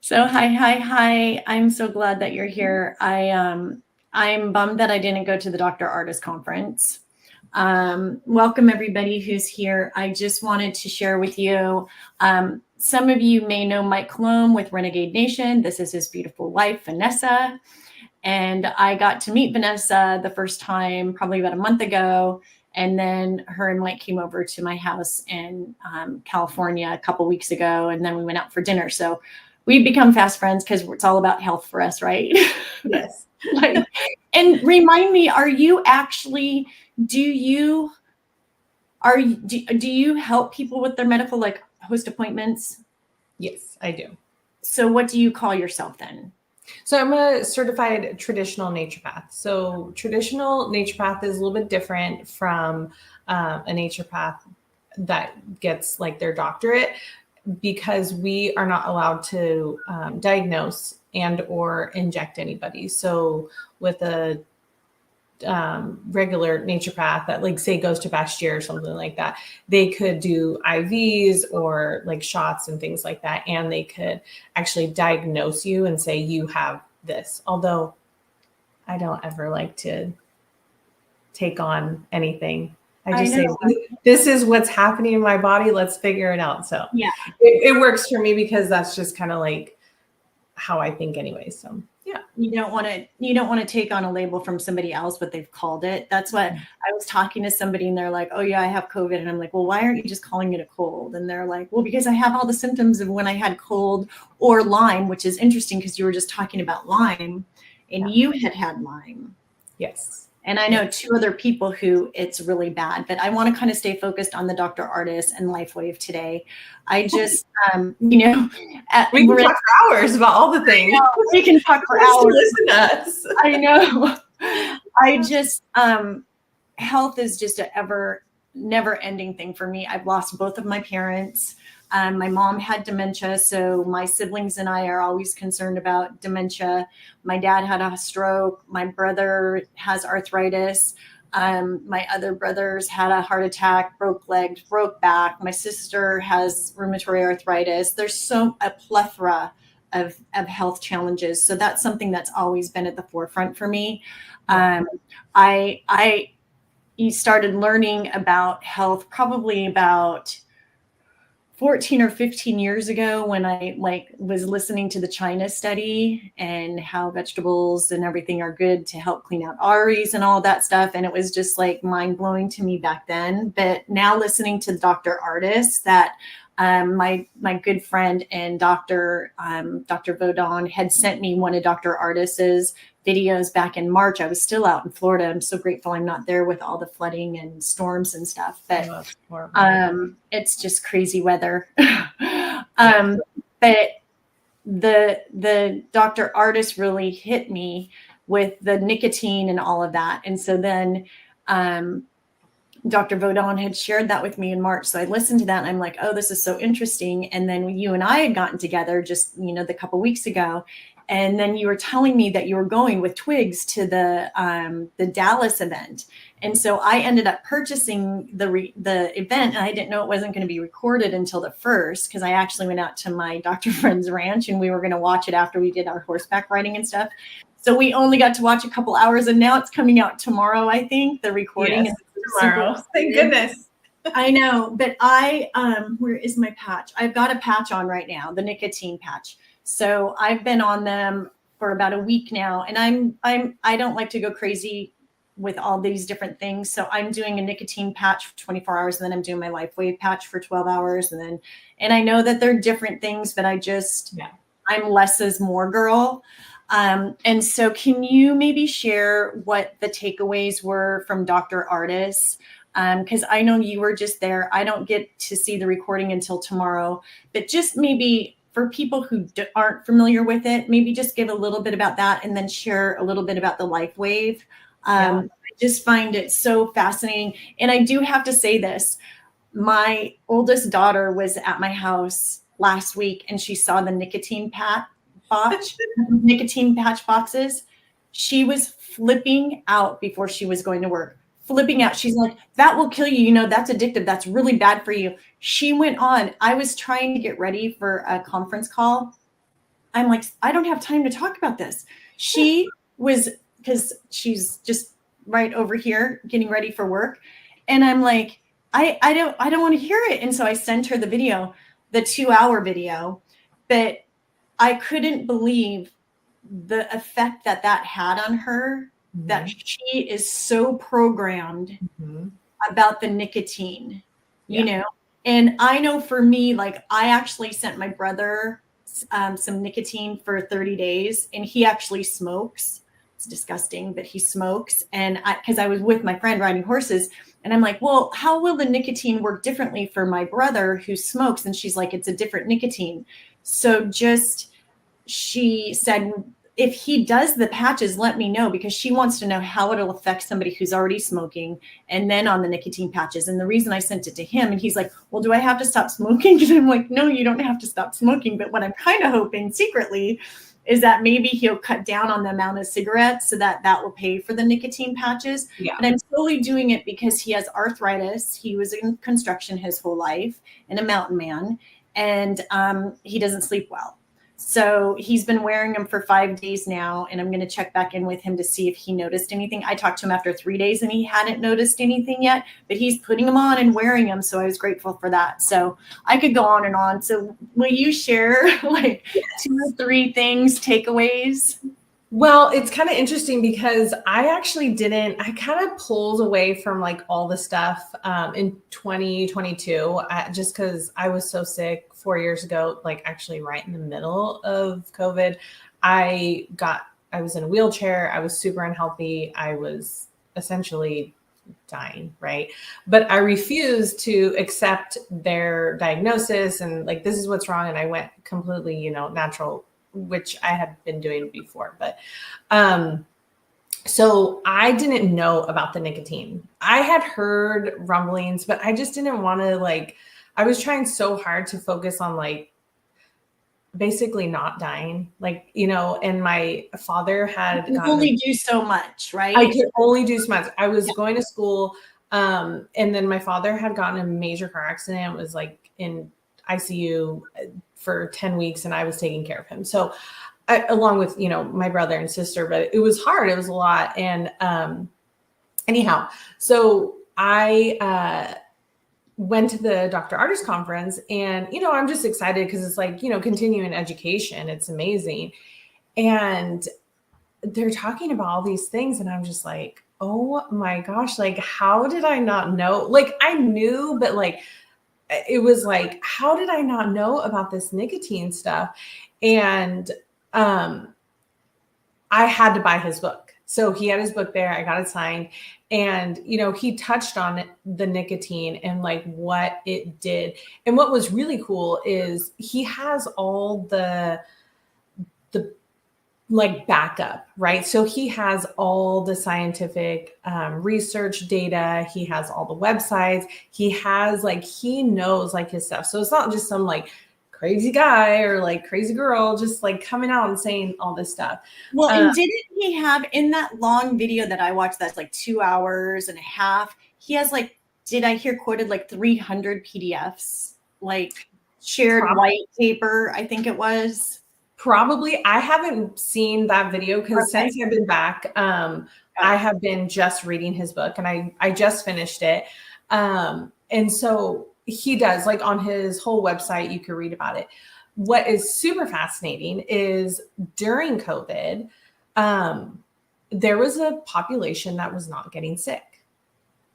So hi. I'm so glad that you're here. I'm bummed that I didn't go to the Dr. Artist conference. Welcome everybody who's here. I just wanted to share with you. Some of you may know Mike Colomb with Renegade Nation. This is his beautiful wife, Vanessa. And I got to meet Vanessa the first time, probably about a month ago. And then her and Mike came over to my house in California a couple weeks ago. And then we went out for dinner. So we've become fast friends because it's all about health for us, right? Yes. And remind me, are you actually, do you help people with their medical, like host appointments? Yes, I do. So what do you call yourself then? So I'm a certified traditional naturopath. So traditional naturopath is a little bit different from a naturopath that gets like their doctorate, because we are not allowed to diagnose and or inject anybody. So with a regular naturopath that, like, say, goes to Bashir or something like that, they could do IVs or like shots and things like that, and they could actually diagnose you and say you have this. Although I don't ever like to take on anything. I just say, this is what's happening in my body, let's figure it out. So yeah, it works for me because that's just kind of like how I think anyway. So yeah. You don't want to take on a label from somebody else, what they've called it. That's what I was talking to somebody and they're like, oh yeah, I have COVID. And I'm like, well, why aren't you just calling it a cold? And they're like, well, because I have all the symptoms of when I had cold or Lyme, which is interesting because you were just talking about Lyme and you had Lyme. Yes. And I know two other people who it's really bad, but I want to kind of stay focused on the Dr. Artist and LifeWave today. I just, we can talk for hours about all the things. We can talk for hours. Listen to us. I know. I just, health is just an never ending thing for me. I've lost both of my parents. My mom had dementia, so my siblings and I are always concerned about dementia. My dad had a stroke. My brother has arthritis. My other brothers had a heart attack, broke legs, broke back. My sister has rheumatoid arthritis. There's a plethora of health challenges. So that's something that's always been at the forefront for me. I started learning about health probably about 14 or 15 years ago when I was listening to the China study and how vegetables and everything are good to help clean out arteries and all that stuff. And it was just like mind blowing to me back then. But now listening to Dr. Artist, that my good friend and Dr. Vodon had sent me one of Dr. Artist's videos back in March. I was still out in Florida. I'm so grateful I'm not there with all the flooding and storms and stuff, but it's just crazy weather. But the Dr. Artist really hit me with the nicotine and all of that. And so then Dr. Vodon had shared that with me in March. So I listened to that and I'm like, oh, this is so interesting. And then you and I had gotten together just, the couple weeks ago. And then you were telling me that you were going with Twigs to the Dallas event. And so I ended up purchasing the event, and I didn't know it wasn't going to be recorded until the 1st, because I actually went out to my doctor friend's ranch and we were going to watch it after we did our horseback riding and stuff. So we only got to watch a couple hours, and now it's coming out tomorrow, I think, the recording. Yes, tomorrow. Thank goodness. I know, but where is my patch? I've got a patch on right now, the nicotine patch. So I've been on them for about a week now, and I don't like to go crazy with all these different things. So I'm doing a nicotine patch for 24 hours, and then I'm doing my LifeWave patch for 12 hours. And I know that they're different things, but I'm less is more girl. And so can you maybe share what the takeaways were from Dr. Artist? Because I know you were just there. I don't get to see the recording until tomorrow, but just maybe for people who aren't familiar with it, maybe just give a little bit about that and then share a little bit about the LifeWave. I just find it so fascinating. And I do have to say this. My oldest daughter was at my house last week and she saw the nicotine patch boxes. She was flipping out before she was going to work. Flipping out. She's like, that will kill you. That's addictive. That's really bad for you. She went on. I was trying to get ready for a conference call. I'm like, I don't have time to talk about this. She was, because she's just right over here getting ready for work. And I'm like, I don't want to hear it. And so I sent her the video, the 2 hour video, but I couldn't believe the effect that that had on her, that she is so programmed about the nicotine, you Yeah. know? And I know for me, like I actually sent my brother some nicotine for 30 days and he actually smokes. It's disgusting, but he smokes. And because I was with my friend riding horses and I'm like, well, how will the nicotine work differently for my brother who smokes? And she's like, it's a different nicotine. So just, she said, if he does the patches, let me know, because she wants to know how it'll affect somebody who's already smoking and then on the nicotine patches. And the reason I sent it to him, and he's like, well, do I have to stop smoking? And I'm like, no, you don't have to stop smoking. But what I'm kind of hoping secretly is that maybe he'll cut down on the amount of cigarettes so that that will pay for the nicotine patches. Yeah. But I'm slowly doing it because he has arthritis. He was in construction his whole life and a mountain man, and he doesn't sleep well. So he's been wearing them for 5 days now, and I'm going to check back in with him to see if he noticed anything. I talked to him after 3 days and he hadn't noticed anything yet, but he's putting them on and wearing them. So I was grateful for that. So I could go on and on. So will you share like 2 or 3 things, takeaways? Well, it's kind of interesting because I actually didn't, I kind of pulled away from like all the stuff in 2022 just because I was so sick 4 years ago, like actually right in the middle of COVID. I was in a wheelchair. I was super unhealthy. I was essentially dying, right? But I refused to accept their diagnosis and like, this is what's wrong. And I went completely, natural, which I had been doing before. But so I didn't know about the nicotine. I had heard rumblings, but I just didn't want to I was trying so hard to focus on basically not dying, and my father had You can gotten, only do so much, I right? could only do so much. I was going to school. And then my father had gotten a major car accident, was in ICU for 10 weeks and I was taking care of him. So along with, my brother and sister, but it was hard. It was a lot. And anyhow, so I went to the Dr. Artist conference and, I'm just excited because it's continuing education. It's amazing. And they're talking about all these things. And I'm just like, oh my gosh, how did I not know? I knew, but it was how did I not know about this nicotine stuff? And I had to buy his book. So he had his book there. I got it signed. And, he touched on the nicotine and what it did. And what was really cool is he has all the backup, right? So he has all the scientific research data. He has all the websites. He has he knows his stuff. So it's not just some crazy guy or crazy girl just coming out and saying all this stuff. Well, and didn't he have in that long video that I watched that's 2 hours and a half, he has did I hear quoted 300 PDFs, shared Probably. white paper, I think it was. Probably. I haven't seen that video because Okay. since I've been back, I have been just reading his book and I just finished it. And so he does on his whole website, you can read about it. What is super fascinating is during COVID, there was a population that was not getting sick,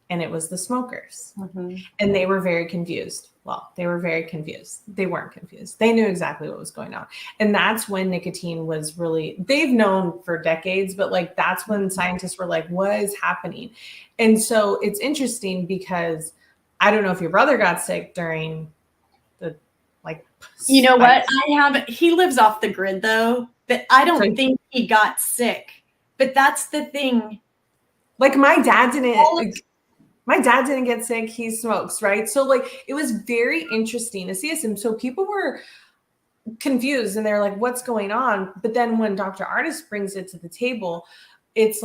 and it was the smokers. Mm-hmm. And they were very confused. Well, they were very confused. They weren't confused. They knew exactly what was going on. And that's when nicotine was really, they've known for decades, but that's when scientists were what is happening? And so it's interesting because I don't know if your brother got sick during the You know what? spikes. He lives off the grid though, but I don't think he got sick. But that's the thing. My dad didn't get sick. He smokes, right? So it was very interesting to see us. And so people were confused and they're like, what's going on? But then when Dr. Artist brings it to the table, it's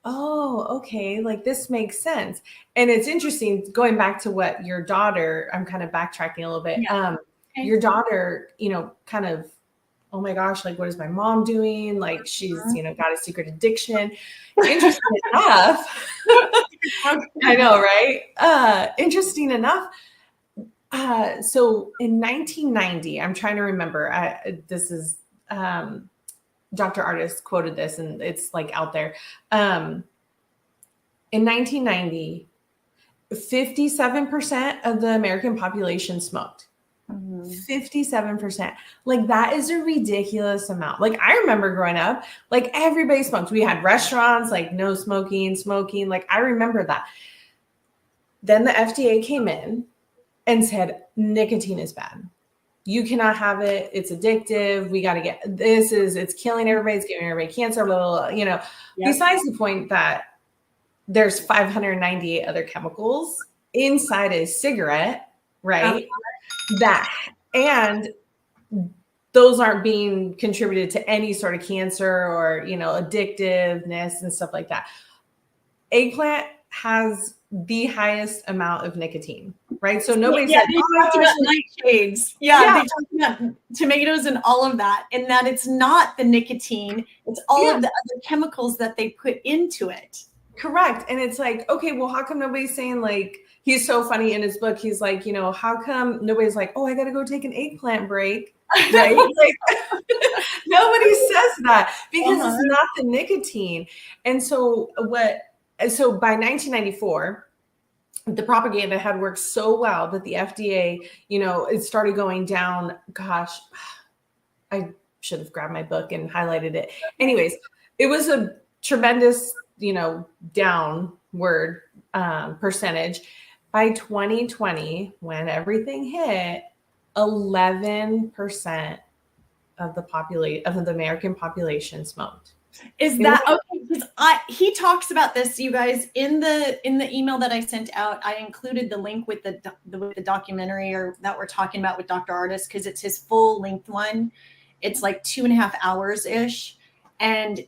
oh, okay, this makes sense. And it's interesting going back to what your daughter, I'm kind of backtracking a little bit. Yeah. Your daughter, kind of oh my gosh, like, what is my mom doing? Like, she's, got a secret addiction. Interesting enough, I know, right? Interesting enough. So in 1990, I'm trying to remember, this is, Dr. Artist quoted this and it's like out there. In 1990, 57% of the American population smoked. 57%. Like, that is a ridiculous amount. Like, I remember growing up, like, everybody smoked. We had restaurants, like, no smoking. Like, I remember that. Then the FDA came in and said, nicotine is bad. You cannot have it. It's addictive. We got to get it's killing everybody. It's giving everybody cancer, blah, blah, blah. Yep. Besides the point that there's 598 other chemicals inside a cigarette, right? And those aren't being contributed to any sort of cancer or, addictiveness and stuff like that. Eggplant has the highest amount of nicotine, right? So nobody said, they talked about nightshades. They talked about tomatoes and all of that, and that it's not the nicotine, it's all of the other chemicals that they put into it. Correct. And it's like, okay, well, how come nobody's saying, like, he's so funny in his book, he's like, how come nobody's like, oh, I got to go take an eggplant break, right? Like, nobody says that because it's not the nicotine. And so by 1994, the propaganda had worked so well that the FDA, it started going down. Gosh, I should have grabbed my book and highlighted it. Anyways, it was a tremendous, downward percentage. By 2020, when everything hit, 11% of the American population smoked. Is that okay? Because he talks about this, you guys, in the email that I sent out. I included the link with the documentary that we're talking about with Dr. Artist, because it's his full length one. It's like 2.5 hours ish, and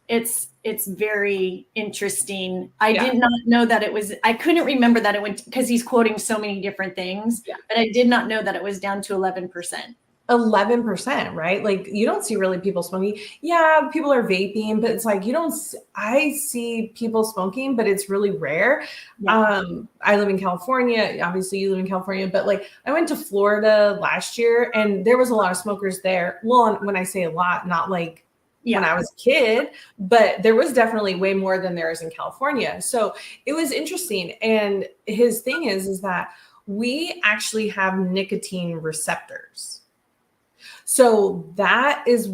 it's very interesting. I did not know that it was. I couldn't remember that it went, because he's quoting so many different things. But I did not know that it was down to 11%. 11%, right? Like, you don't see really people smoking. Yeah, people are vaping, but it's like, I see people smoking, but it's really rare. I live in California. Obviously you live in California, but like, I went to Florida last year and there was a lot of smokers there. Well, when I say a lot, not like when I was a kid, but there was definitely way more than there is in California. So it was interesting. And his thing is that we actually have nicotine receptors. So that is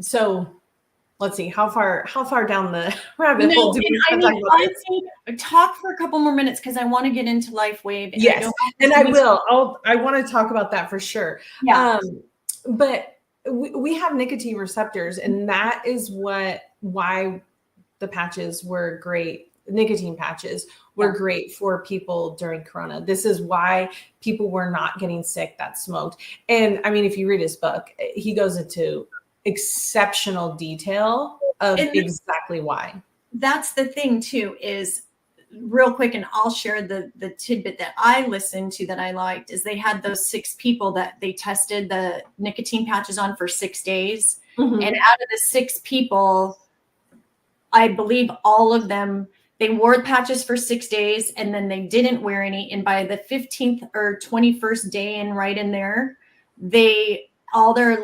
so let's see, how far down the rabbit hole do we talk for a couple more minutes, because I want to get into LifeWave. And I will. I want to talk about that for sure. But we have nicotine receptors, and that is why the patches were great. Nicotine patches were great for people during Corona. This is why people were not getting sick that smoked. And I mean, if you read his book, he goes into exceptional detail of exactly why. That's the thing too, is real quick, and I'll share the tidbit that I listened to that I liked, is they had those 6 people that they tested the nicotine patches on for 6 days. And out of the 6 people, I believe all of them, they wore patches for 6 days, and then they didn't wear any. And by the 15th or 21st day, and right in there, all their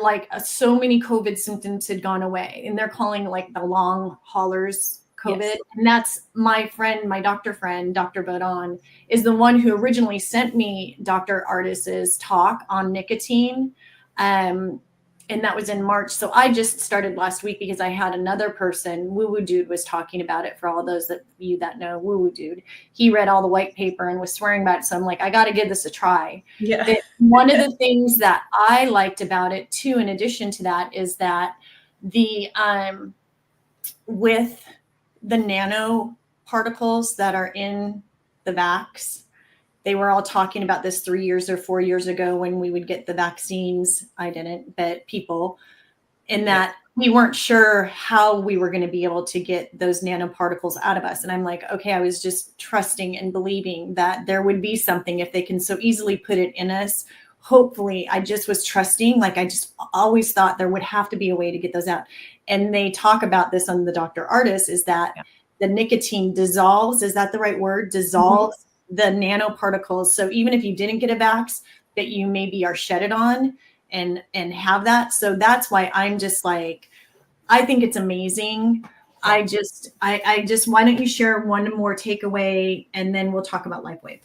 so many COVID symptoms had gone away, and they're calling like the long haulers COVID. Yes. And that's my friend, my doctor friend, Dr. Bodon, is the one who originally sent me Dr. Artist's talk on nicotine. And that was in March. So I just started last week because I had another person, Woo Woo Dude, was talking about it. For all those that know Woo Woo Dude, he read all the white paper and was swearing about it. So I'm like, I got to give this a try. But one of the things that I liked about it too, in addition to that, is that with the nanoparticles that are in the vax, they were all talking about this 3 years or 4 years ago when we would get the vaccines. I didn't, but people, in that we weren't sure how we were going to be able to get those nanoparticles out of us. And I'm like, okay, I was just trusting and believing that there would be something, if they can so easily put it in us. hopefully I just was trusting. Like I just always thought there would have to be a way to get those out. And they talk about this on the Dr. Artist, is that Yeah. the nicotine dissolves. Is that the right word? Dissolves the nanoparticles. So even if you didn't get a vax, that you maybe are shedded on and have that. So that's why I'm just like, I think it's amazing. Yeah. I just, why don't you share one more takeaway and then we'll talk about LifeWave.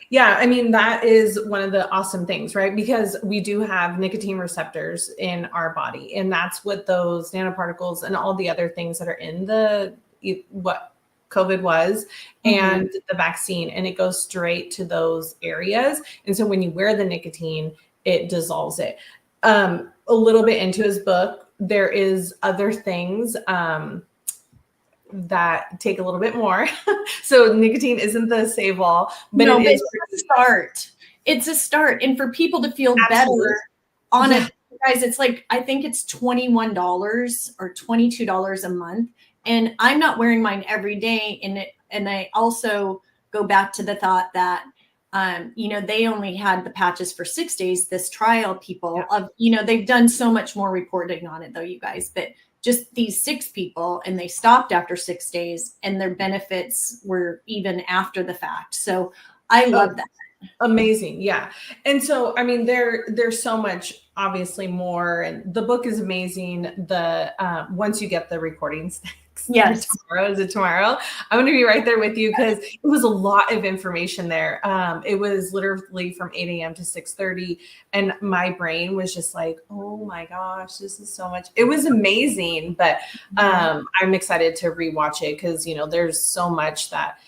Yeah, I mean, that is one of the awesome things, right? Because we do have nicotine receptors in our body, and that's what those nanoparticles and all the other things that are in what COVID was and the vaccine, and it goes straight to those areas. And so when you wear the nicotine, it dissolves it. A little bit into his book, there is other things that take a little bit more. So nicotine isn't the save all, but no, it but is it's a start. It's a start. And for people to feel absolutely better on it, guys, it's like, I think it's $21 or $22 a month. And I'm not wearing mine every day. And I also go back to the thought that, they only had the patches for 6 days, this trial people of, they've done so much more reporting on it though, you guys, but just these 6 people, and they stopped after 6 days and their benefits were even after the fact. So I love that. Amazing. Yeah. And so, I mean, there's so much obviously more, and the book is amazing. The, once you get the recordings, yes, tomorrow, is it tomorrow? I'm going to be right there with you because it was a lot of information there. It was literally from 8 a.m. to 6:30. And my brain was just like, oh my gosh, this is so much. It was amazing. But I'm excited to rewatch it because, there's so much that,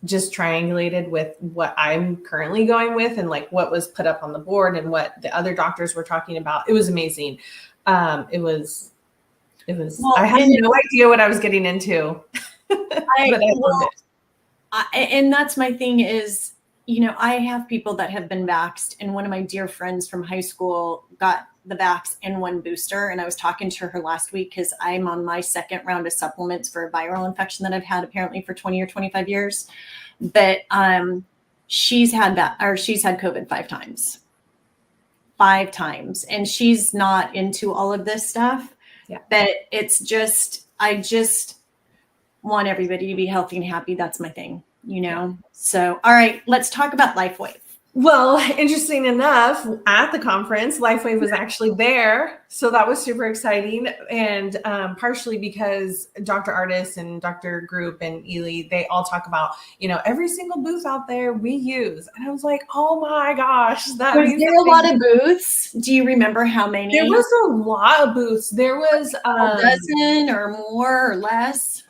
just triangulated with what I'm currently going with and like what was put up on the board and what the other doctors were talking about. It was amazing. It was, well, I had no idea what I was getting into, but I loved it. And that's my thing is, I have people that have been vaxxed, and one of my dear friends from high school got the vax and 1 booster. And I was talking to her last week because I'm on my 2nd round of supplements for a viral infection that I've had apparently for 20 or 25 years. But she's had COVID 5 times. 5 times. And she's not into all of this stuff. Yeah. But it's just, I just want everybody to be healthy and happy. That's my thing, So, all right, let's talk about LifeWave. Well, interesting enough, at the conference, LifeWave was actually there. So that was super exciting. And partially because Dr. Artist and Dr. Group and Ely, they all talk about, every single booth out there we use. And I was like, oh my gosh. Was there a lot of booths? Do you remember how many? There was a lot of booths. There was a dozen or more or less.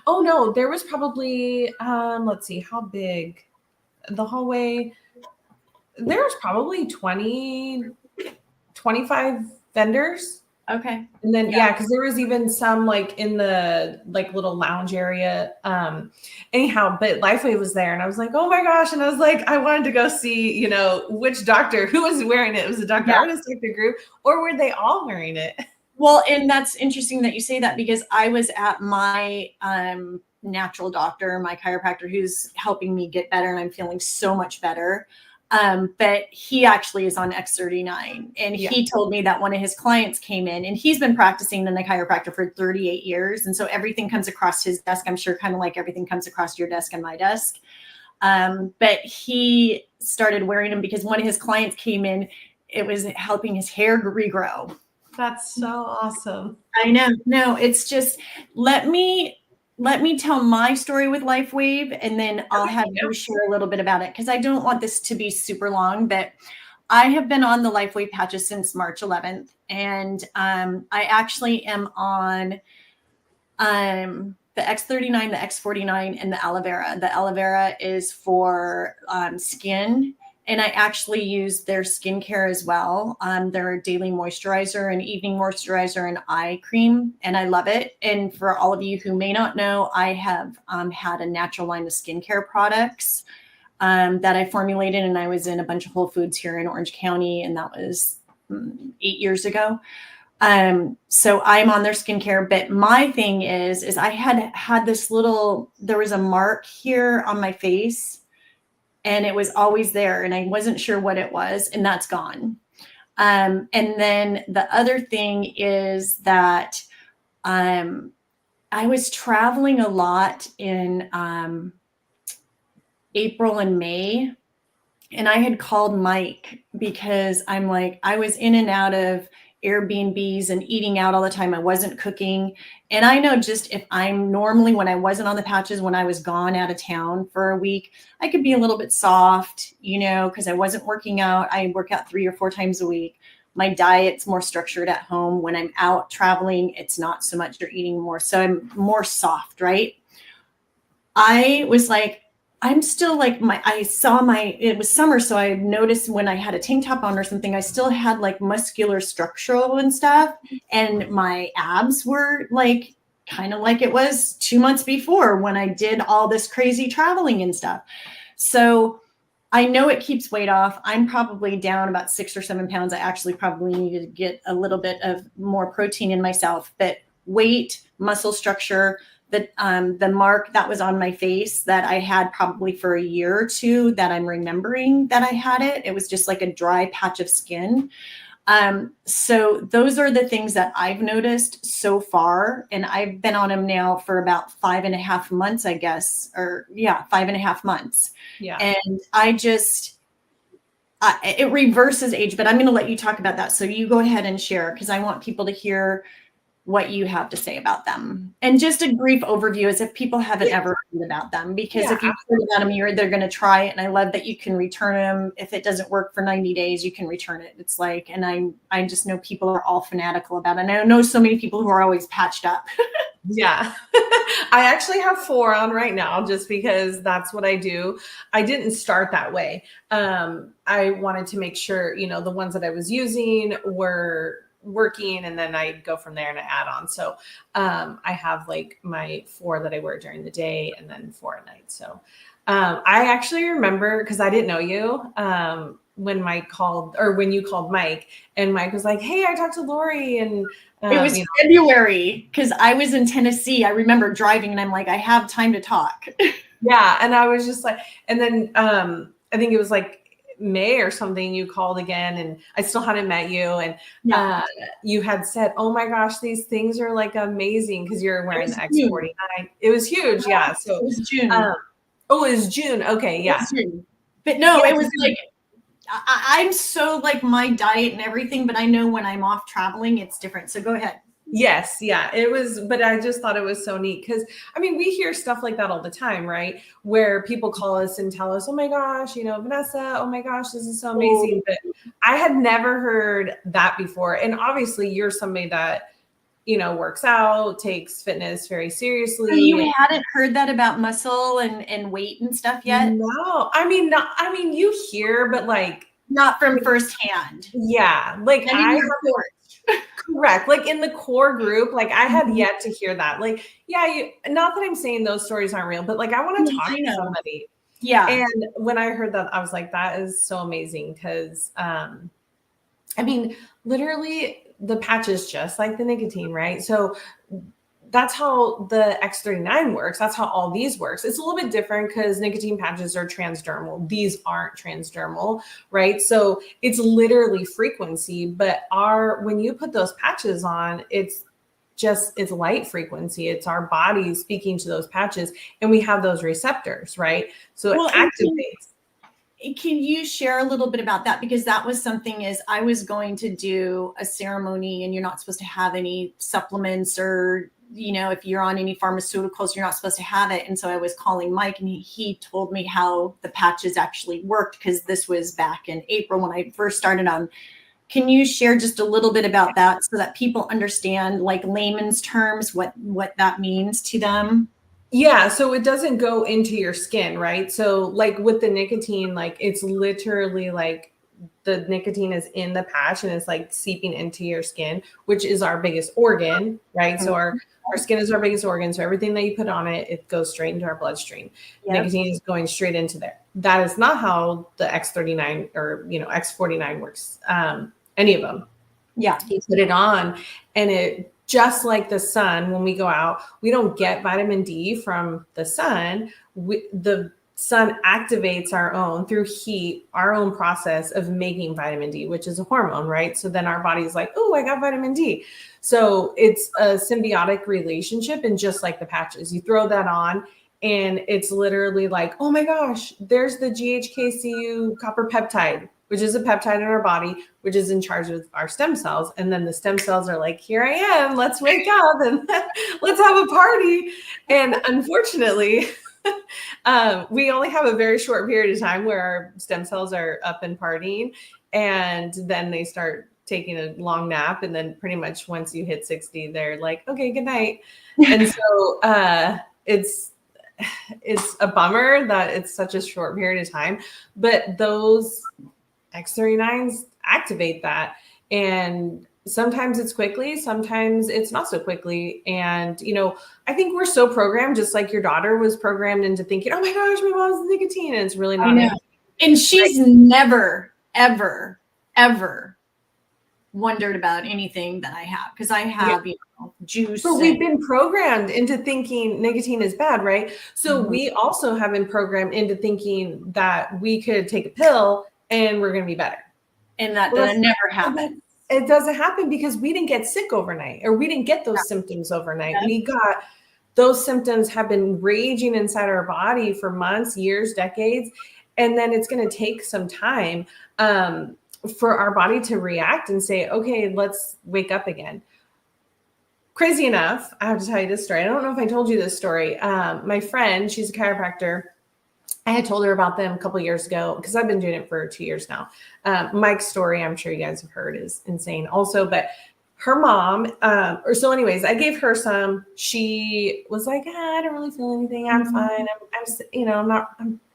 Oh no, there was probably, let's see, how big? The hallway, there was probably 20, 25 vendors. Okay. And then, because there was even some like in the like little lounge area. Anyhow, but LifeWave was there and I was like, oh my gosh. And I was like, I wanted to go see, which doctor, who was wearing it. Was it Dr. Artist, Dr. Group, or were they all wearing it? Well, and that's interesting that you say that because I was at my natural doctor, my chiropractor, who's helping me get better, and I'm feeling so much better. But he actually is on X39, and he told me that one of his clients came in, and he's been practicing in the chiropractor for 38 years. And so everything comes across his desk, I'm sure, kind of like everything comes across your desk and my desk. But he started wearing them because one of his clients came in, it was helping his hair regrow. That's so awesome. I know. No, it's just, let me tell my story with LifeWave, and then I'll have you share a little bit about it because I don't want this to be super long. But I have been on the LifeWave patches since March 11th, and I actually am on the X39, the X49, and the aloe vera. The aloe vera is for skin. And I actually use their skincare as well. Their daily moisturizer and evening moisturizer and eye cream. And I love it. And for all of you who may not know, I have had a natural line of skincare products that I formulated. And I was in a bunch of Whole Foods here in Orange County. And that was 8 years ago. So I'm on their skincare. But my thing is I had this there was a mark here on my face. and it was always there, and I wasn't sure what it was, and that's gone. And then the other thing is that I was traveling a lot in April and May, and I had called Mike because I'm like, I was in and out of Airbnbs and eating out all the time. I wasn't cooking. And I know just if I'm normally, when I wasn't on the patches, when I was gone out of town for a week, I could be a little bit soft, because I wasn't working out. I work out 3 or 4 times a week. My diet's more structured at home. When I'm out traveling, it's not so much you're eating more. So I'm more soft, right? I was like, I'm still like it was summer. So I noticed when I had a tank top on or something, I still had like muscular structural and stuff. And my abs were like, kind of like it was 2 months before when I did all this crazy traveling and stuff. So I know it keeps weight off. I'm probably down about 6 or 7 pounds. I actually probably need to get a little bit of more protein in myself, but weight, muscle structure, the mark that was on my face that I had probably for a year or two that I'm remembering that I had it. It was just like a dry patch of skin. So those are the things that I've noticed so far. And I've been on them now for about 5.5 months, I guess, 5.5 months. Yeah. And it reverses age, but I'm going to let you talk about that. So you go ahead and share, because I want people to hear what you have to say about them, and just a brief overview as if people haven't ever heard about them, because if you've heard about them, they're going to try it. And I love that you can return them. If it doesn't work for 90 days, you can return it. It's like, and I just know people are all fanatical about it. And I know so many people who are always patched up. Yeah. I actually have 4 on right now just because that's what I do. I didn't start that way. I wanted to make sure, the ones that I was using were working, and then I go from there and I add on. So I have like my 4 that I wear during the day and then 4 at night. So I actually remember, because I didn't know you, when Mike called, or when you called Mike, and Mike was like, "Hey, I talked to Laurie," and it was February, because I was in Tennessee. I remember driving, and I'm like, I have time to talk. Yeah. And I was just like, and then I think it was like May or something, you called again, and I still hadn't met you. And you had said, "Oh my gosh, these things are like amazing," because you're wearing the X49. It was huge. Yeah. So it was June. It was June. Okay. Yeah. But no, it was like, I'm so like my diet and everything, but I know when I'm off traveling, it's different. So go ahead. Yes. Yeah, it was, but I just thought it was so neat because we hear stuff like that all the time, right? Where people call us and tell us, "Oh my gosh, Vanessa, oh my gosh, this is so amazing." But I had never heard that before. And obviously you're somebody that, works out, takes fitness very seriously. So you hadn't heard that about muscle and weight and stuff yet? No, you hear, but like not from firsthand. Yeah. Like correct. Like in the core group, like I had yet to hear that. Like, not that I'm saying those stories aren't real, but like I want to talk to somebody. Yeah. And when I heard that, I was like, that is so amazing. Because literally the patch is just like the nicotine, right? So that's how the X39 works. That's how all these works. It's a little bit different because nicotine patches are transdermal. These aren't transdermal, right? So it's literally frequency, but when you put those patches on, it's light frequency. It's our body speaking to those patches, and we have those receptors, right? So it activates. Can you share a little bit about that? Because that was something is I was going to do a ceremony, and you're not supposed to have any supplements, or if you're on any pharmaceuticals, you're not supposed to have it. And so I was calling Mike, and he told me how the patches actually worked, because this was back in April when I first started on. Can you share just a little bit about that so that people understand, like layman's terms, what that means to them? Yeah, so it doesn't go into your skin, right? So like with the nicotine, like it's literally like the nicotine is in the patch and it's like seeping into your skin, which is our biggest organ, right? So our skin is our biggest organ. So everything that you put on it, it goes straight into our bloodstream. Yep. Nicotine is going straight into there. That is not how the X39 or, X49 works. Any of them. Yeah. You put it on, and it, just like the sun, when we go out, we don't get vitamin D from the sun. The sun activates our own through heat, our own process of making vitamin D, which is a hormone, right? So then our body's like, oh, I got vitamin D. So it's a symbiotic relationship. And just like the patches, you throw that on and it's literally like, oh my gosh, there's the GHKCU copper peptide, which is a peptide in our body, which is in charge of our stem cells. And then the stem cells are like, here I am, let's wake up and let's have a party. And unfortunately, we only have a very short period of time where our stem cells are up and partying, and then they start taking a long nap. And then pretty much once you hit 60, they're like, okay, good night. And so it's a bummer that it's such a short period of time, but those X39s activate that. And sometimes it's quickly, sometimes it's not so quickly. And, you know, I think we're so programmed, just like your daughter was programmed into thinking, oh my gosh, my mom's nicotine. And it's really not. And she's never, ever, ever wondered about anything that I have, because I have, you know, juice. But we've been programmed into thinking nicotine is bad, right? So we also have been programmed into thinking that we could take a pill and we're going to be better. And that never happened. It doesn't happen because we didn't get sick overnight, or we didn't get those symptoms overnight. Yeah. We got those symptoms have been raging inside our body for months, years, decades. And then it's going to take some time for our body to react and say, okay, let's wake up again. Crazy enough, I have to tell you this story. I don't know if I told you this story. My friend, she's a chiropractor. I had told her about them a couple of years ago because I've been doing it for 2 years now. Mike's story, I'm sure you guys have heard, is insane also. But her mom, so anyways, I gave her some. She was like, I don't really feel anything. I'm fine.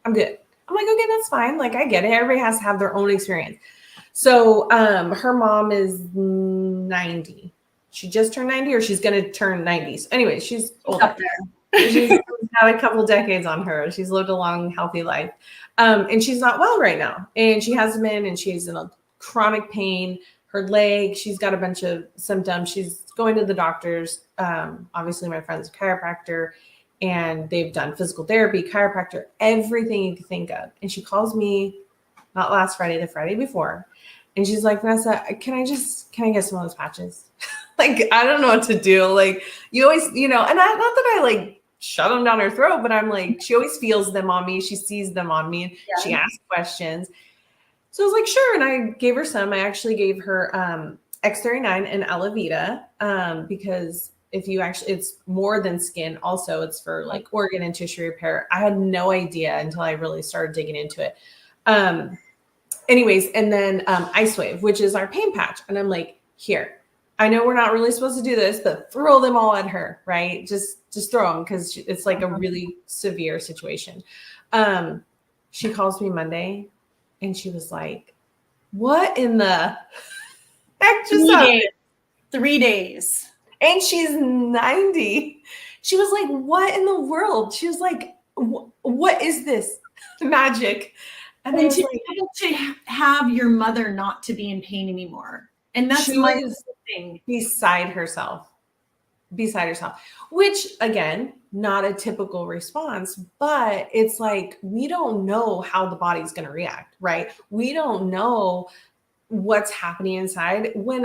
I'm good. I'm like, okay, that's fine. Like, I get it. Everybody has to have their own experience. So her mom is 90. She just turned 90, or she's going to turn 90. So anyway, she's old up there. She's had a couple decades on her. She's lived a long, healthy life. And she's not well right now. And she hasn't been, and she's in a chronic pain. Her leg, she's got a bunch of symptoms. She's going to the doctors. Obviously, my friend's a chiropractor, and they've done physical therapy, chiropractor, everything you can think of. And she calls me, not last Friday, the Friday before. And she's like, Vanessa, can I get some of those patches? Like, I don't know what to do. Like, you always, and not that I like shove them down her throat, but I'm like, she always feels them on me. She sees them on me, and she asks questions. So I was like, sure. And I gave her some. I actually gave her X39 and Alavita because it's more than skin. Also, it's for like organ and tissue repair. I had no idea until I really started digging into it. Anyways, and then Ice Wave, which is our pain patch. And I'm like, here, I know we're not really supposed to do this, but throw them all at her, right? Just throw them, because it's like a really severe situation. She calls me Monday, and she was like, what in the heck just happened? 3 days. And she's 90. She was like, what in the world? She was like, what is this magic? And then to be able to have your mother not to be in pain anymore. And that's my thing. Beside herself, which again, not a typical response, but it's like, we don't know how the body's going to react, right? We don't know what's happening inside when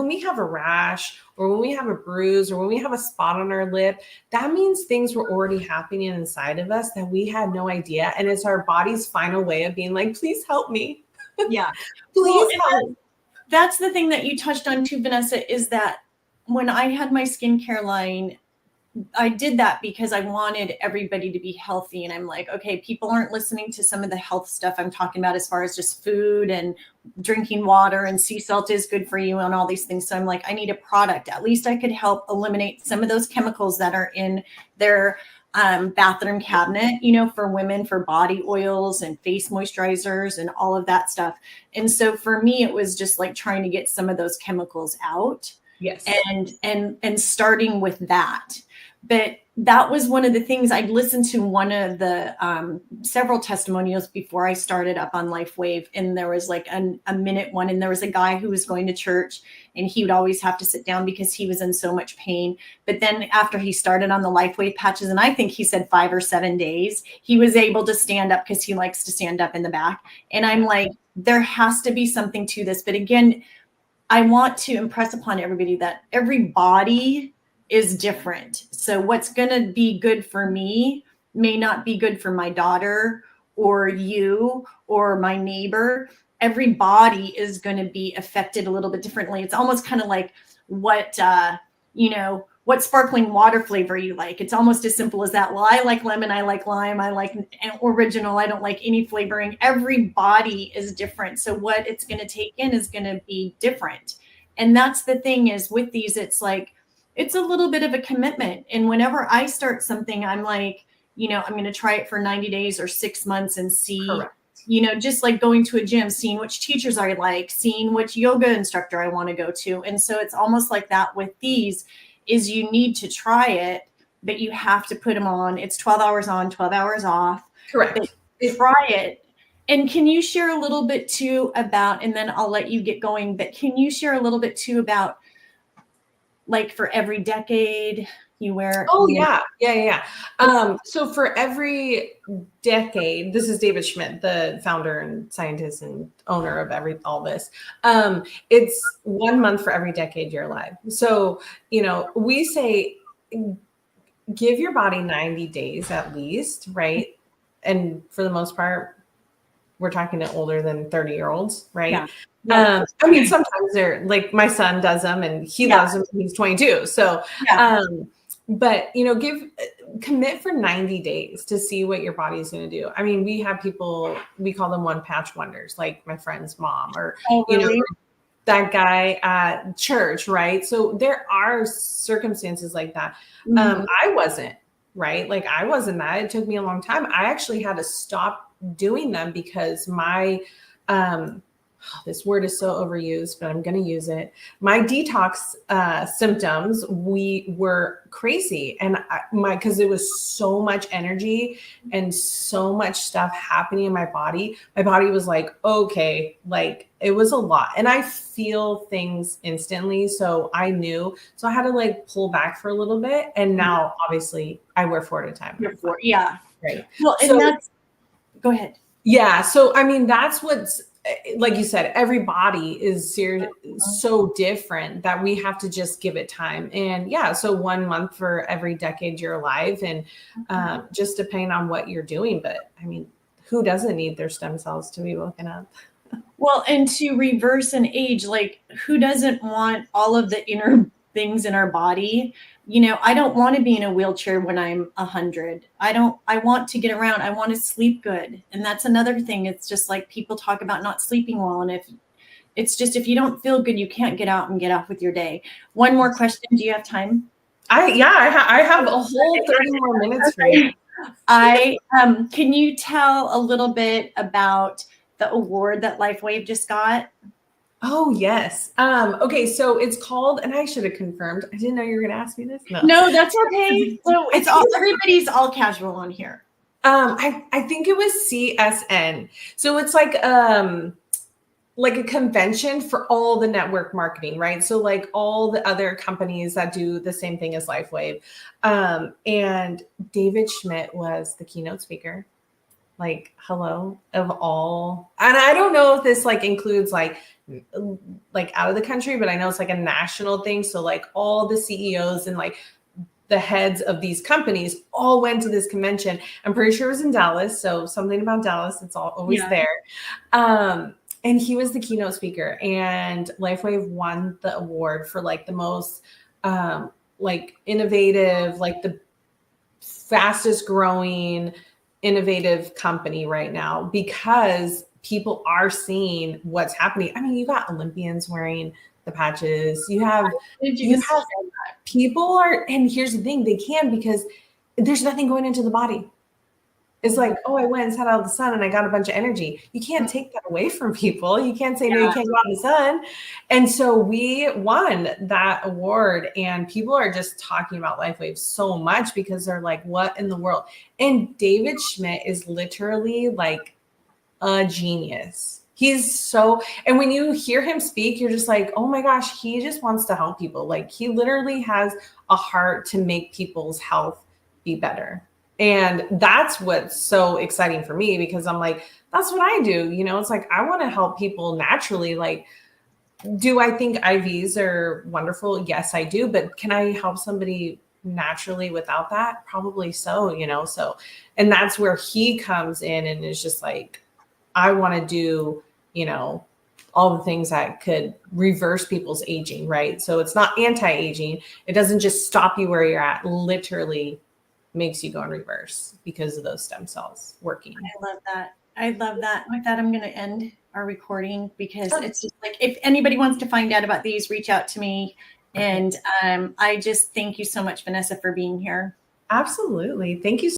we have a rash, or when we have a bruise, or when we have a spot on our lip. That means things were already happening inside of us that we had no idea. And it's our body's final way of being like, please help me. Yeah. Please help. That's the thing that you touched on too, Vanessa, is that when I had my skincare line, I did that because I wanted everybody to be healthy. And I'm like, okay, people aren't listening to some of the health stuff I'm talking about as far as just food and drinking water, and sea salt is good for you and all these things. So I'm like, I need a product. At least I could help eliminate some of those chemicals that are in their bathroom cabinet, for women, for body oils and face moisturizers and all of that stuff. And so for me, it was just like trying to get some of those chemicals out. Yes. And starting with that. But that was one of the things. I'd listened to one of the several testimonials before I started up on LifeWave, and there was like a minute one, and there was a guy who was going to church, and he would always have to sit down because he was in so much pain. But then after he started on the LifeWave patches, and I think he said 5 or 7 days, he was able to stand up because he likes to stand up in the back. And I'm like, there has to be something to this. But again, I want to impress upon everybody that every body is different. So what's going to be good for me may not be good for my daughter or you or my neighbor. Every body is going to be affected a little bit differently. It's almost kind of like what sparkling water flavor you like. It's almost as simple as that. Well, I like lemon, I like lime, I like original, I don't like any flavoring. Every body is different. So what it's going to take in is going to be different. And that's the thing is with these, it's like, it's a little bit of a commitment. And whenever I start something, I'm like, I'm going to try it for 90 days or 6 months and see. Correct. Just like going to a gym, seeing which teachers I like, seeing which yoga instructor I want to go to. And so it's almost like that with these is you need to try it, but you have to put them on. It's 12 hours on, 12 hours off. Correct. But try it. And can you share a little bit too about, and then I'll let you get going, but can you share a little bit too about like for every decade you wear? Oh yeah. So for every decade, this is David Schmidt, the founder and scientist and owner of all this. It's 1 month for every decade you're alive. So, we say, give your body 90 days at least, right? And for the most part, we're talking to older than 30-year-olds, right? Yeah. Sometimes they're like my son does them and he loves them when he's 22. So, but commit for 90 days to see what your body is going to do. I mean, we have people, we call them one patch wonders, like my friend's mom or, that guy at church, right? So there are circumstances like that. Mm-hmm. I wasn't, right? Like I wasn't that. It took me a long time. I actually had to stop doing them because my, this word is so overused, but I'm going to use it. My detox symptoms, we were crazy. And because it was so much energy and so much stuff happening in my body was like, okay, like it was a lot. And I feel things instantly. So I knew, so I had to like pull back for a little bit. And now obviously I wear 4 at a time. Yeah. Right. Well, and go ahead. Yeah. So, that's what's, like you said, every body is so different that we have to just give it time. And so 1 month for every decade you're alive, and just depending on what you're doing. But who doesn't need their stem cells to be woken up? Well, and to reverse an age, like who doesn't want all of the inner things in our body? I don't want to be in a wheelchair when I'm 100. I want to get around. I want to sleep good. And that's another thing. It's just like people talk about not sleeping well. And if you don't feel good, you can't get out and get off with your day. One more question. Do you have time? I have a whole 30 more minutes for you. Can you tell a little bit about the award that LifeWave just got? Oh, yes. Okay, so it's called, and I should have confirmed. I didn't know you were going to ask me this. No, that's okay. So everybody's all casual on here. I think it was CSN. So it's like a convention for all the network marketing, right? So like all the other companies that do the same thing as LifeWave. And David Schmidt was the keynote speaker. Like, hello, of all. And I don't know if this like includes like out of the country, but I know it's like a national thing. So like all the CEOs and like the heads of these companies all went to this convention. I'm pretty sure it was in Dallas. So something about Dallas, it's always there. And he was the keynote speaker, and LifeWave won the award for like the most like innovative, like the fastest growing innovative company right now, because people are seeing what's happening. You got Olympians wearing the patches. You have people are, and here's the thing, they can, because there's nothing going into the body. It's like, oh, I went and sat out in the sun and I got a bunch of energy. You can't take that away from people. You can't say, no, you can't go out in the sun. And so we won that award, and people are just talking about LifeWave so much because they're like, what in the world? And David Schmidt is literally like a genius. He's so, and when you hear him speak, you're just like, oh my gosh, he just wants to help people. Like he literally has a heart to make people's health be better. And that's what's so exciting for me, because I'm like, that's what I do. You know, it's like, I want to help people naturally. Like, do I think IVs are wonderful? Yes, I do. But can I help somebody naturally without that? Probably so, you know? So, and that's where he comes in and is just like, I want to do, you know, all the things that could reverse people's aging, right? So it's not anti-aging. It doesn't just stop you where you're at, literally makes you go in reverse because of those stem cells working. I love that. I love that. With that, I'm going to end our recording because Sure. it's just like, if anybody wants to find out about these, reach out to me. And I just thank you so much, Vanessa, for being here. Absolutely. Thank you